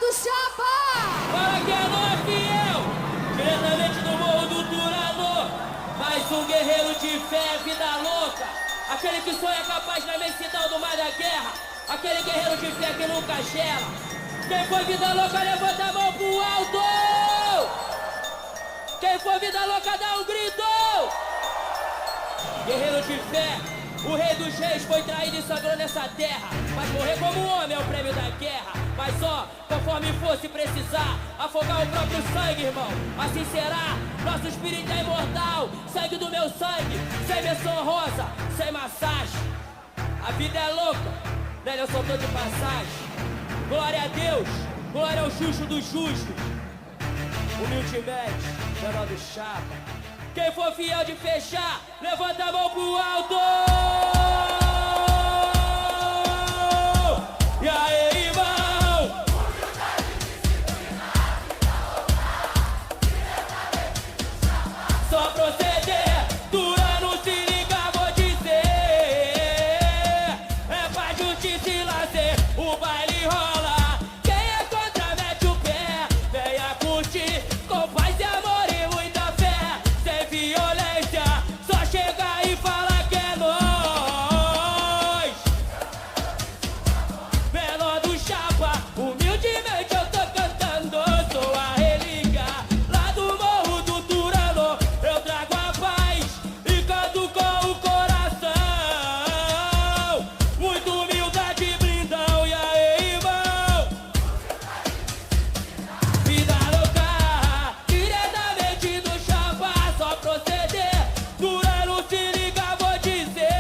do Chapa! Fala que é nóis, fiel! Diretamente do Morro do Turanor, mais um guerreiro de fé, vida louca. Aquele que sonha capaz na imensidão do mar da guerra. Aquele guerreiro de fé que nunca gela. Quem for vida louca, levanta a mão pro alto! Quem for vida louca, dá um grito! Guerreiro de fé, o rei dos reis foi traído e sangrou nessa terra. Mas morrer como um homem é o prêmio da guerra. Mas ó, conforme fosse precisar, afogar o próprio sangue, irmão. Assim será, nosso espírito é imortal. Sangue do meu sangue, sem menção rosa, sem massagem. A vida é louca, velho, eu só tô de passagem. Glória a Deus, glória ao justo dos justos. Humildemente, menor do Chapa. Quem for fiel de fechar, levanta a mão pro alto! E aí, irmão? Só proceder, Turano, se liga, vou dizer. É paz, justiça e lazer, o baile rola. Quem é contra, mete o pé, venha curtir com paz e amor e muita fé. Sem violência, só chega e fala que é nóis. Menor do Chapa, humildemente eu tô cantando. Sou a relíquia lá do Morro do Turanor. Eu trago a paz e canto com o coração. Muito humildade, blindão. E aí, irmão? Vida louca, diretamente do Chapa. Só proceder, Turano, se liga, vou dizer.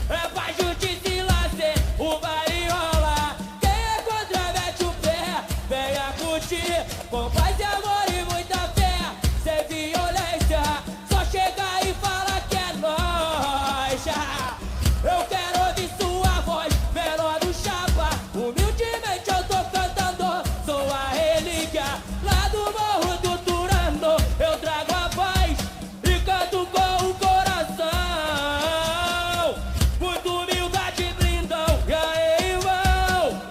É paz, justiça e lazer, o baile rola. Quem é contra, mete o pé, venha curtir com paz e amor e muita fé. Sem violência, só chega e fala que é nóis. Eu quero ouvir sua voz, menor do Chapa. Humildemente eu tô cantando. Sou a relíquia lá do Morro do Turanor. Eu trago a paz e canto com o coração. Muito humildade, blindão. E aí, irmão?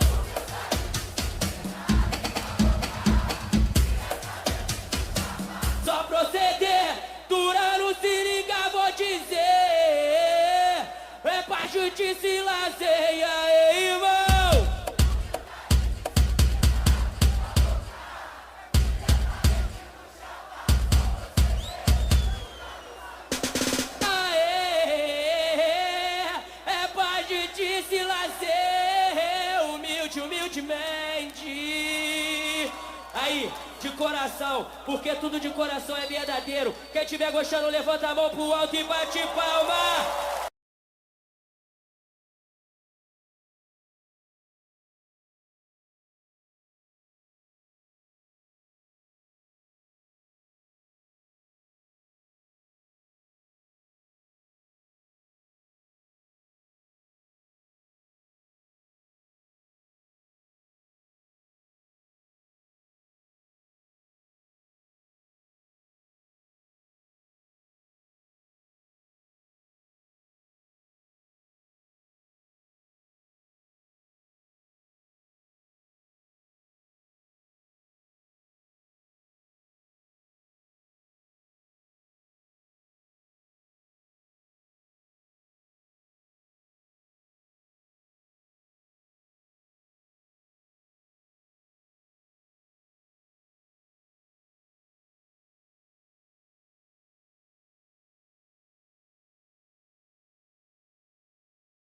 Só proceder, Turano, se liga, vou dizer. É paz, justiça e lazer. E aí, irmão? Aê, é paz, justiça e lazer. Humilde, humildemente. Aí, de coração, porque tudo de coração é verdadeiro. Quem tiver gostando, levanta a mão pro alto e bate palma.